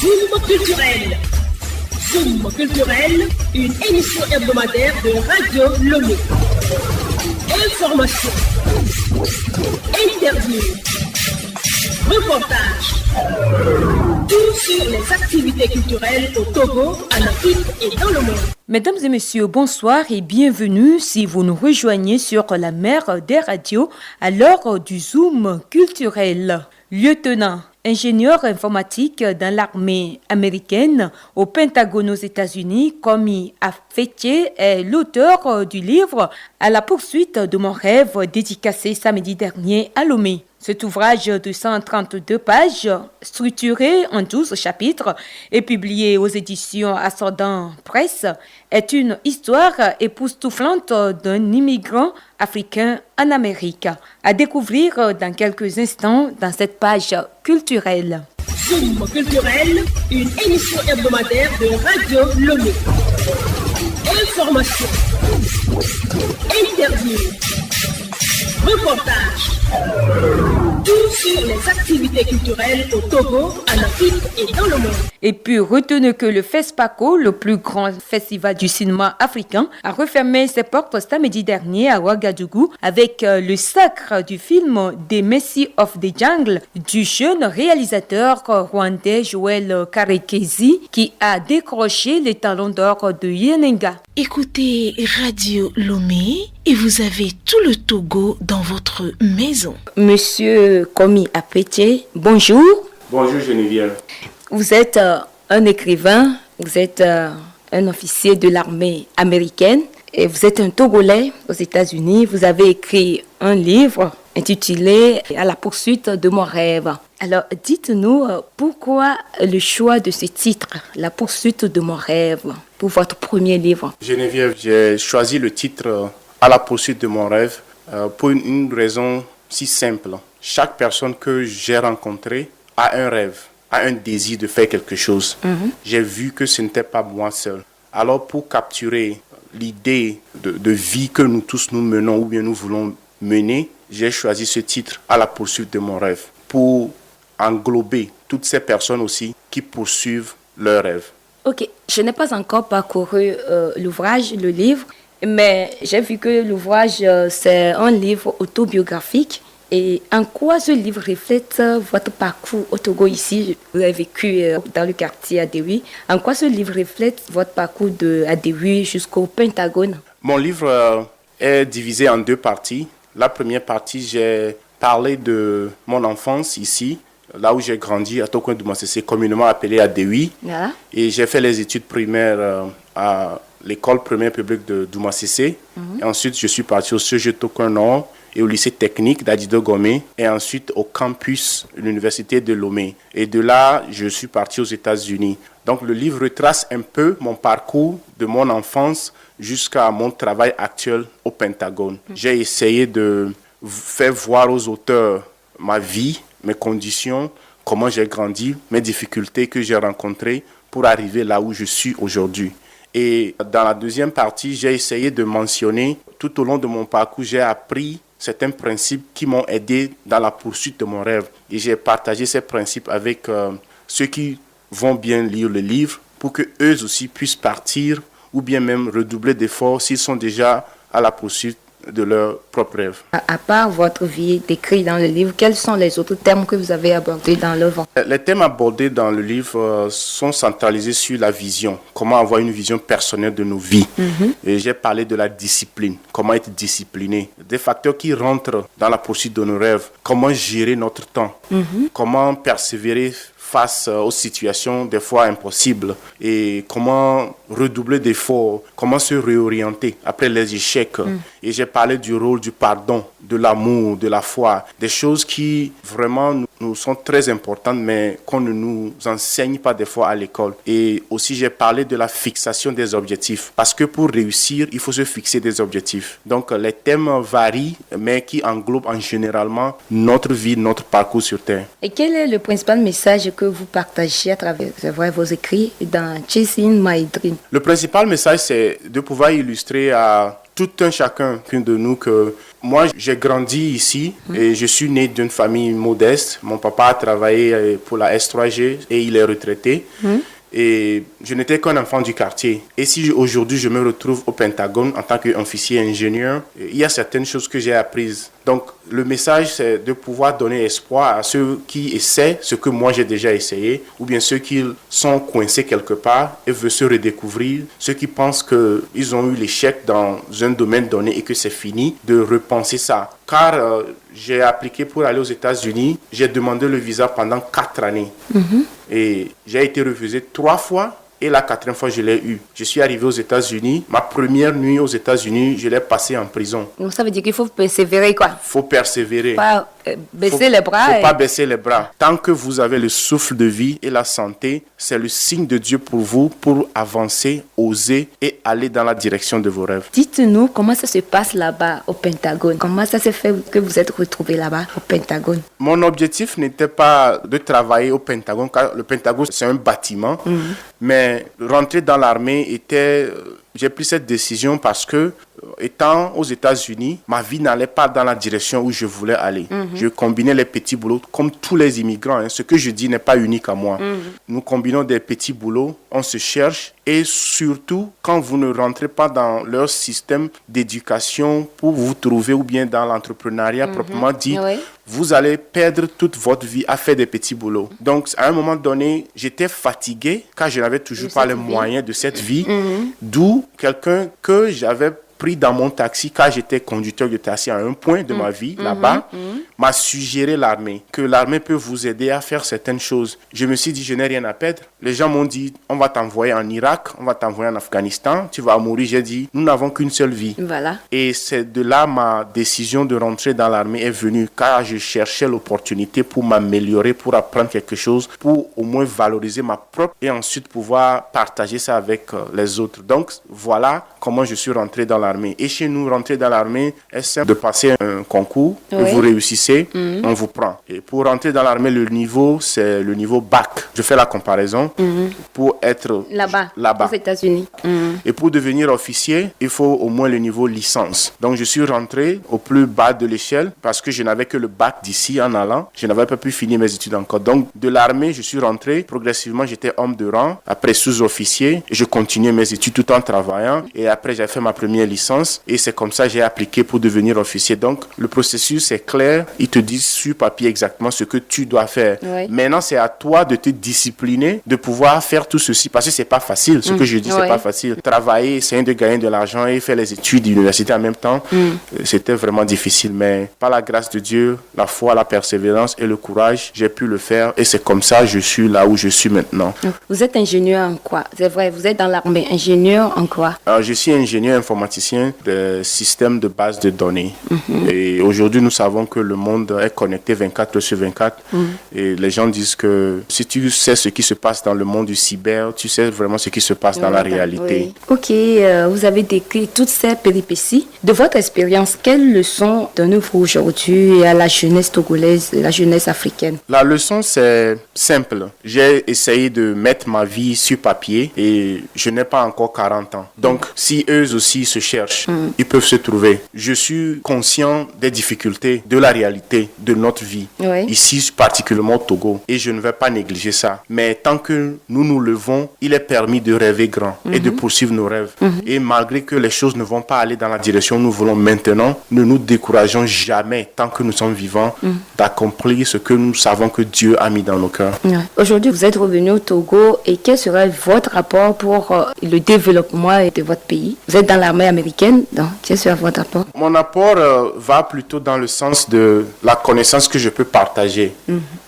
Zoom culturel. Zoom culturel, une émission hebdomadaire de Radio Lomé. Information, interview, reportage. Tout sur les activités culturelles au Togo, en Afrique et dans le monde. Mesdames et messieurs, bonsoir et bienvenue si vous nous rejoignez sur la mer des radios à l'heure du Zoom culturel. Lieutenant, ingénieur informatique dans l'armée américaine au Pentagone aux États-Unis, Komi Afetié est l'auteur du livre « À la poursuite de mon rêve » dédicacé samedi dernier à Lomé. Cet ouvrage de 132 pages, structuré en 12 chapitres et publié aux éditions Ascendant Presse, est une histoire époustouflante d'un immigrant africain en Amérique. À découvrir dans quelques instants dans cette page culturelle. Zoom culturel, une émission hebdomadaire de Radio Lomé. Information, interview, reportage. Tout sur les activités culturelles au Togo, en Afrique et dans le monde. Et puis retenez que le FESPACO, le plus grand festival du cinéma africain, a refermé ses portes samedi dernier à Ouagadougou avec le sacre du film The Messi of the Jungle du jeune réalisateur rwandais Joël Karekezi qui a décroché les talons d'or de Yenenga. Écoutez Radio Lomé et vous avez tout le Togo dans votre maison. Monsieur Komi Afetié, bonjour. Bonjour Geneviève. Vous êtes un écrivain, vous êtes un officier de l'armée américaine et vous êtes un Togolais aux États-Unis. Vous avez écrit un livre intitulé « À la poursuite de mon rêve ». Alors, dites-nous pourquoi le choix de ce titre, « La poursuite de mon rêve », pour votre premier livre. Geneviève, j'ai choisi le titre « À la poursuite de mon rêve » pour une raison si simple. Chaque personne que j'ai rencontrée a un rêve, a un désir de faire quelque chose. J'ai vu que ce n'était pas moi seul. Alors pour capturer l'idée de vie que nous tous nous menons ou bien nous voulons mener, j'ai choisi ce titre, « À la poursuite de mon rêve », pour englober toutes ces personnes aussi qui poursuivent leurs rêves. Ok, je n'ai pas encore parcouru l'ouvrage, le livre, mais j'ai vu que l'ouvrage, c'est un livre autobiographique. Et en quoi ce livre reflète votre parcours au Togo ici? Vous avez vécu dans le quartier Adéoui. En quoi ce livre reflète votre parcours de Adéoui jusqu'au Pentagone? Mon livre est divisé en deux parties. La première partie, j'ai parlé de mon enfance ici, là où j'ai grandi, à Tokoin-Doumassessé, communément appelé Adéoui. Voilà. Et j'ai fait les études primaires à l'école primaire publique de Doumassessé. Et ensuite, je suis parti au CEG Tokoin Nord et au lycée technique d'Adido Gomé, et ensuite au campus de l'université de Lomé. Et de là, je suis parti aux États-Unis. Donc le livre retrace un peu mon parcours de mon enfance jusqu'à mon travail actuel au Pentagone. J'ai essayé de faire voir aux auteurs ma vie, mes conditions, comment j'ai grandi, mes difficultés que j'ai rencontrées pour arriver là où je suis aujourd'hui. Et dans la deuxième partie, j'ai essayé de mentionner, tout au long de mon parcours, j'ai appris certains principes qui m'ont aidé dans la poursuite de mon rêve. Et j'ai partagé ces principes avec ceux qui vont bien lire le livre pour qu'eux aussi puissent partir ou bien même redoubler d'efforts s'ils sont déjà à la poursuite de leur propre rêve. À part votre vie décrite dans le livre, quels sont les autres thèmes que vous avez abordés dans l'œuvre? Les thèmes abordés dans le livre sont centralisés sur la vision, comment avoir une vision personnelle de nos vies. Et j'ai parlé de la discipline, comment être discipliné, des facteurs qui rentrent dans la poursuite de nos rêves, comment gérer notre temps, comment persévérer face aux situations des fois impossibles et comment redoubler d'efforts, comment se réorienter après les échecs. Et j'ai parlé du rôle du pardon, de l'amour, de la foi, des choses qui vraiment nous sont très importantes mais qu'on ne nous enseigne pas des fois à l'école. Et aussi j'ai parlé de la fixation des objectifs parce que pour réussir, il faut se fixer des objectifs. Donc les thèmes varient mais qui englobent généralement notre vie, notre parcours sur Terre. Et quel est le principal message que vous partagez à travers vos écrits dans Chasing My Dream? Le principal message, c'est de pouvoir illustrer à tout un chacun de nous que Moi, j'ai grandi ici et je suis né d'une famille modeste. Mon papa a travaillé pour la S3G et il est retraité. Et je n'étais qu'un enfant du quartier. Et si aujourd'hui je me retrouve au Pentagone en tant qu'officier ingénieur, il y a certaines choses que j'ai apprises. Donc le message, c'est de pouvoir donner espoir à ceux qui essaient ce que moi j'ai déjà essayé, ou bien ceux qui sont coincés quelque part et veulent se redécouvrir, ceux qui pensent qu'ils ont eu l'échec dans un domaine donné et que c'est fini, de repenser ça. Car j'ai appliqué pour aller aux États-Unis, j'ai demandé le visa pendant 4 années. Et j'ai été refusé 3 fois. Et la 4e fois, je l'ai eu. Je suis arrivé aux États-Unis. Ma première nuit aux États-Unis, je l'ai passée en prison. Donc ça veut dire qu'il faut persévérer, quoi. Il faut persévérer. Pas baisser les bras. Faut pas baisser les bras. Tant que vous avez le souffle de vie et la santé, c'est le signe de Dieu pour vous, pour avancer, oser et aller dans la direction de vos rêves. Dites-nous comment ça se passe là-bas au Pentagone. Comment ça s'est fait que vous êtes retrouvé là-bas au Pentagone? Mon objectif n'était pas de travailler au Pentagone, car le Pentagone, c'est un bâtiment. Mais rentrer dans l'armée était... J'ai pris cette décision parce que, étant aux États-Unis, ma vie n'allait pas dans la direction où je voulais aller. Je combinais les petits boulots comme tous les immigrants. Ce que je dis n'est pas unique à moi. Nous combinons des petits boulots, on se cherche et surtout, quand vous ne rentrez pas dans leur système d'éducation pour vous trouver ou bien dans l'entrepreneuriat proprement dit, vous allez perdre toute votre vie à faire des petits boulots. Donc, à un moment donné, j'étais fatigué car je n'avais toujours pas les moyens de cette vie. D'où quelqu'un que j'avais pris dans mon taxi, car j'étais conducteur de taxi à un point de ma vie, là-bas, m'a suggéré l'armée, que l'armée peut vous aider à faire certaines choses. Je me suis dit, je n'ai rien à perdre. Les gens m'ont dit, on va t'envoyer en Irak, on va t'envoyer en Afghanistan, tu vas mourir. J'ai dit, nous n'avons qu'une seule vie. Voilà. Et c'est de là ma décision de rentrer dans l'armée est venue, car je cherchais l'opportunité pour m'améliorer, pour apprendre quelque chose, pour au moins valoriser ma propre et ensuite pouvoir partager ça avec les autres. Donc, voilà comment je suis rentré dans l'armée. Et chez nous, rentrer dans l'armée est simple de passer un concours, vous réussissez, on vous prend. Et pour rentrer dans l'armée, le niveau, c'est le niveau bac. Je fais la comparaison pour être là-bas, aux États-Unis. Et pour devenir officier, il faut au moins le niveau licence. Donc, je suis rentré au plus bas de l'échelle parce que je n'avais que le bac d'ici en allant. Je n'avais pas pu finir mes études encore. Donc, de l'armée, je suis rentré. Progressivement, j'étais homme de rang. Après, sous-officier. Je continuais mes études tout en travaillant. Et après, j'ai fait ma première licence. Et c'est comme ça que j'ai appliqué pour devenir officier. Donc, le processus est clair. Ils te disent sur papier exactement ce que tu dois faire. Maintenant, c'est à toi de te discipliner, de pouvoir faire tout ceci. Parce que c'est pas facile. Ce que je dis, c'est pas facile. Travailler, essayer de gagner de l'argent et faire les études d'université en même temps, c'était vraiment difficile. Mais par la grâce de Dieu, la foi, la persévérance et le courage, j'ai pu le faire. Et c'est comme ça que je suis là où je suis maintenant. Vous êtes ingénieur en quoi? C'est vrai, vous êtes dans l'armée. Ingénieur en quoi? Alors, je suis ingénieur informaticien de systèmes de base de données. Et aujourd'hui, nous savons que le monde est connecté 24/24. Et les gens disent que si tu sais ce qui se passe dans le monde du cyber, tu sais vraiment ce qui se passe dans la réalité. Ok, vous avez décrit toutes ces péripéties. De votre expérience, quelles leçons donnez-vous aujourd'hui à la jeunesse togolaise, la jeunesse africaine? La leçon, c'est simple. J'ai essayé de mettre ma vie sur papier et je n'ai pas encore 40 ans. Donc, si eux aussi se cherchent, ils peuvent se trouver. Je suis conscient des difficultés, de la réalité de notre vie, ici particulièrement au Togo. Et je ne vais pas négliger ça. Mais tant que nous nous levons, il est permis de rêver grand et de poursuivre nos rêves. Et malgré que les choses ne vont pas aller dans la direction où nous voulons maintenant, ne nous décourageons jamais, tant que nous sommes vivants, d'accomplir ce que nous savons que Dieu a mis dans nos cœurs. Aujourd'hui, vous êtes revenu au Togo et quel serait votre rapport pour le développement de votre pays? Vous êtes dans l'armée américaine, donc quel serait votre apport? Mon apport va plutôt dans le sens de la connaissance que je peux partager.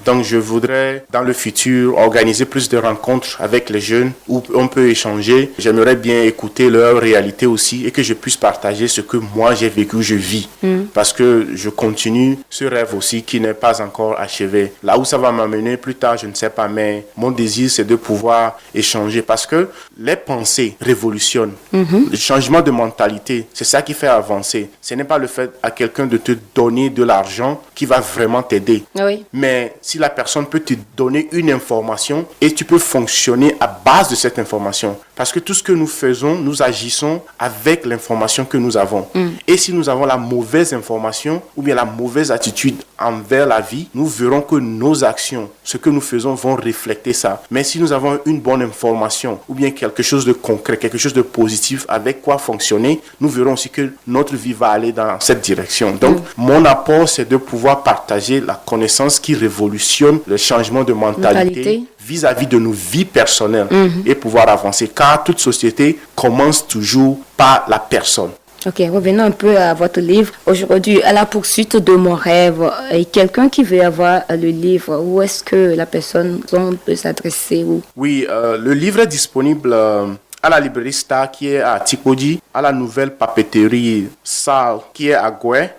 Donc, je voudrais, dans le futur, organiser plus de rencontres avec les jeunes où on peut échanger. J'aimerais bien écouter leur réalité aussi et que je puisse partager ce que moi j'ai vécu, je vis. Parce que je continue ce rêve aussi qui n'ai pas encore achevé. Là où ça va m'amener plus tard, je ne sais pas, mais mon désir, c'est de pouvoir échanger parce que les pensées révolutionnent. Le changement de mentalité, c'est ça qui fait avancer. Ce n'est pas le fait à quelqu'un de te donner de l'argent qui va vraiment t'aider. Oui. Mais si la personne peut te donner une information et tu peux fonctionner à base de cette information. Parce que tout ce que nous faisons, nous agissons avec l'information que nous avons. Et si nous avons la mauvaise information ou bien la mauvaise attitude envers la vie, nous verrons que nos actions, ce que nous faisons vont refléter ça. Mais si nous avons une bonne information ou bien quelque chose de concret, quelque chose de positif avec quoi fonctionner, nous verrons aussi que notre vie va aller dans cette direction. Donc, mon apport, c'est de pouvoir partager la connaissance qui révolutionne le changement de mentalité vis-à-vis de nos vies personnelles et pouvoir avancer. Car toute société commence toujours par la personne. Ok, revenons un peu à votre livre. Aujourd'hui, à la poursuite de mon rêve, et quelqu'un qui veut avoir le livre, où est-ce que la personne peut s'adresser? Oui, le livre est disponible à la librairie Star qui est à Tikodi, à la nouvelle papeterie Sal qui est à Goué,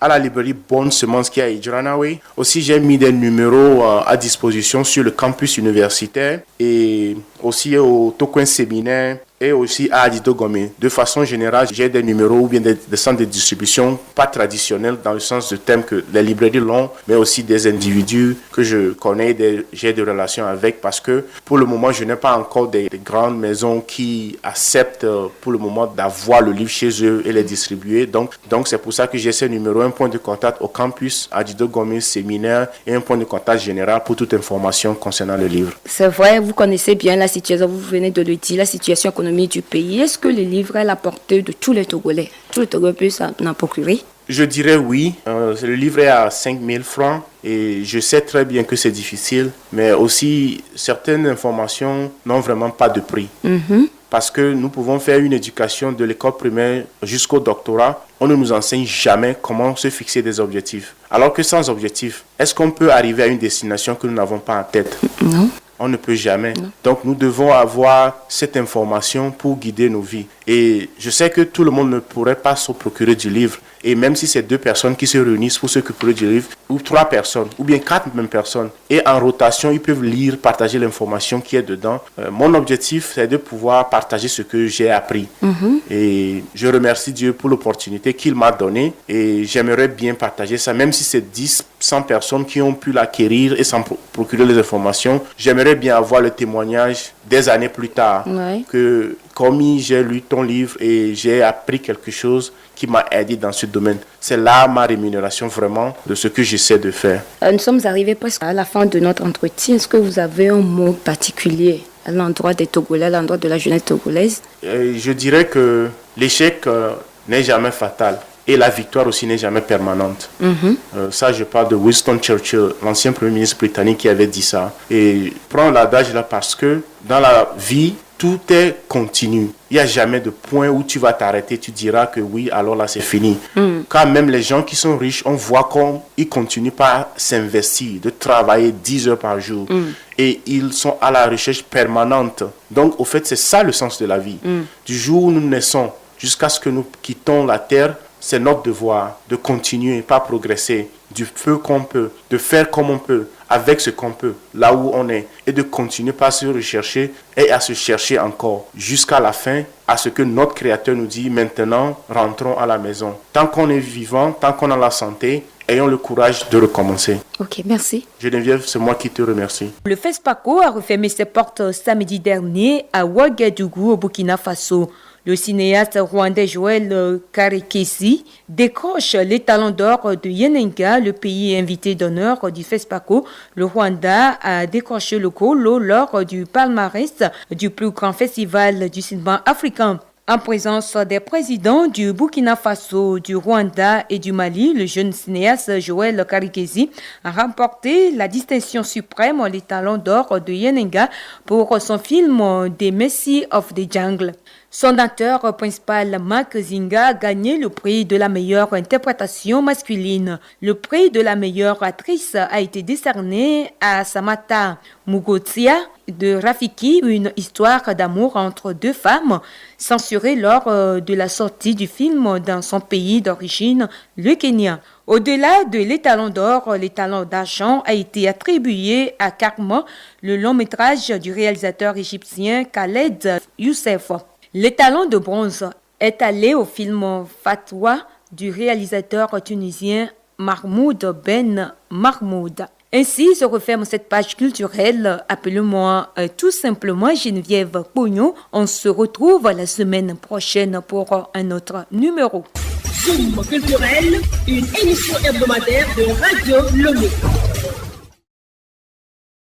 à la librairie Bonne Semence qui est à Idjranawe. Aussi, j'ai mis des numéros à disposition sur le campus universitaire et aussi au Tokoin Séminaire et aussi à Adido Gomé. De façon générale, j'ai des numéros ou bien des centres de distribution pas traditionnels dans le sens de thème que les librairies l'ont, mais aussi des individus que je connais, j'ai des relations avec parce que pour le moment, je n'ai pas encore des grandes maisons qui acceptent pour le moment d'avoir le livre chez eux et les distribuer. Donc c'est pour ça que j'ai ces numéros, un point de contact au campus Adido Gomé Séminaire et un point de contact général pour toute information concernant le livre. C'est vrai, vous connaissez bien la situation, vous venez de le dire, la situation économique du pays. Est-ce que le livre est à la portée de tous les Togolais? Tous les Togolais peuvent s'en procurer? Je dirais oui. Le livre est à 5 000 francs et je sais très bien que c'est difficile, mais aussi certaines informations n'ont vraiment pas de prix. Parce que nous pouvons faire une éducation de l'école primaire jusqu'au doctorat. On ne nous enseigne jamais comment se fixer des objectifs. Alors que sans objectif, est-ce qu'on peut arriver à une destination que nous n'avons pas en tête? Non. On ne peut jamais. Donc, nous devons avoir cette information pour guider nos vies. Et je sais que tout le monde ne pourrait pas se procurer du livre. Et même si c'est 2 personnes qui se réunissent pour se procurer du livre, ou 3 personnes, ou bien 4 même personnes, et en rotation, ils peuvent lire, partager l'information qui est dedans. Mon objectif, c'est de pouvoir partager ce que j'ai appris. Et je remercie Dieu pour l'opportunité qu'il m'a donnée. Et j'aimerais bien partager ça, même si c'est 10, 100 personnes qui ont pu l'acquérir et s'en procurer les informations. J'aimerais bien avoir le témoignage des années plus tard que comme j'ai lu ton livre et j'ai appris quelque chose qui m'a aidé dans ce domaine. C'est là ma rémunération vraiment de ce que j'essaie de faire. Nous sommes arrivés presque à la fin de notre entretien. Est-ce que vous avez un mot particulier à l'endroit des Togolais, à l'endroit de la jeunesse togolaise? Je dirais que l'échec n'est jamais fatal. Et la victoire aussi n'est jamais permanente. Ça, je parle de Winston Churchill, l'ancien premier ministre britannique qui avait dit ça. Et prends l'adage là parce que dans la vie, tout est continu. Il n'y a jamais de point où tu vas t'arrêter, tu diras que oui, alors là c'est fini. Car même les gens qui sont riches, on voit qu'ils continuent par s'investir, de travailler 10 heures par jour. Et ils sont à la recherche permanente. Donc au fait, c'est ça le sens de la vie. Du jour où nous naissons jusqu'à ce que nous quittons la terre, c'est notre devoir de continuer, pas progresser, du peu qu'on peut, de faire comme on peut, avec ce qu'on peut, là où on est, et de continuer par se rechercher et à se chercher encore, jusqu'à la fin, à ce que notre Créateur nous dit, maintenant, rentrons à la maison. Tant qu'on est vivant, tant qu'on a la santé, ayons le courage de recommencer. Ok, merci. Geneviève, c'est moi qui te remercie. Le FESPACO a refermé ses portes samedi dernier à Ouagadougou, au Burkina Faso. Le cinéaste rwandais Joël Karekesi décroche les talons d'or de Yenenga, le pays invité d'honneur du FESPACO. Le Rwanda a décroché le Golo lors du palmarès du plus grand festival du cinéma africain. En présence des présidents du Burkina Faso, du Rwanda et du Mali, le jeune cinéaste Joël Karekesi a remporté la distinction suprême, les talons d'or de Yenenga, pour son film The Mercy of the Jungle. Son acteur principal, Mark Zinga, a gagné le prix de la meilleure interprétation masculine. Le prix de la meilleure actrice a été décerné à Samantha Mugotia de Rafiki, une histoire d'amour entre deux femmes, censurée lors de la sortie du film dans son pays d'origine, le Kenya. Au-delà de l'étalon d'or, l'étalon d'argent a été attribué à Karma, le long métrage du réalisateur égyptien Khaled Youssef. L'étalon de bronze est allé au film Fatwa du réalisateur tunisien Mahmoud Ben Mahmoud. Ainsi se referme cette page culturelle. Appelez-moi tout simplement Geneviève Pognon. On se retrouve la semaine prochaine pour un autre numéro. Zoom culturel, une émission hebdomadaire de Radio Lomé.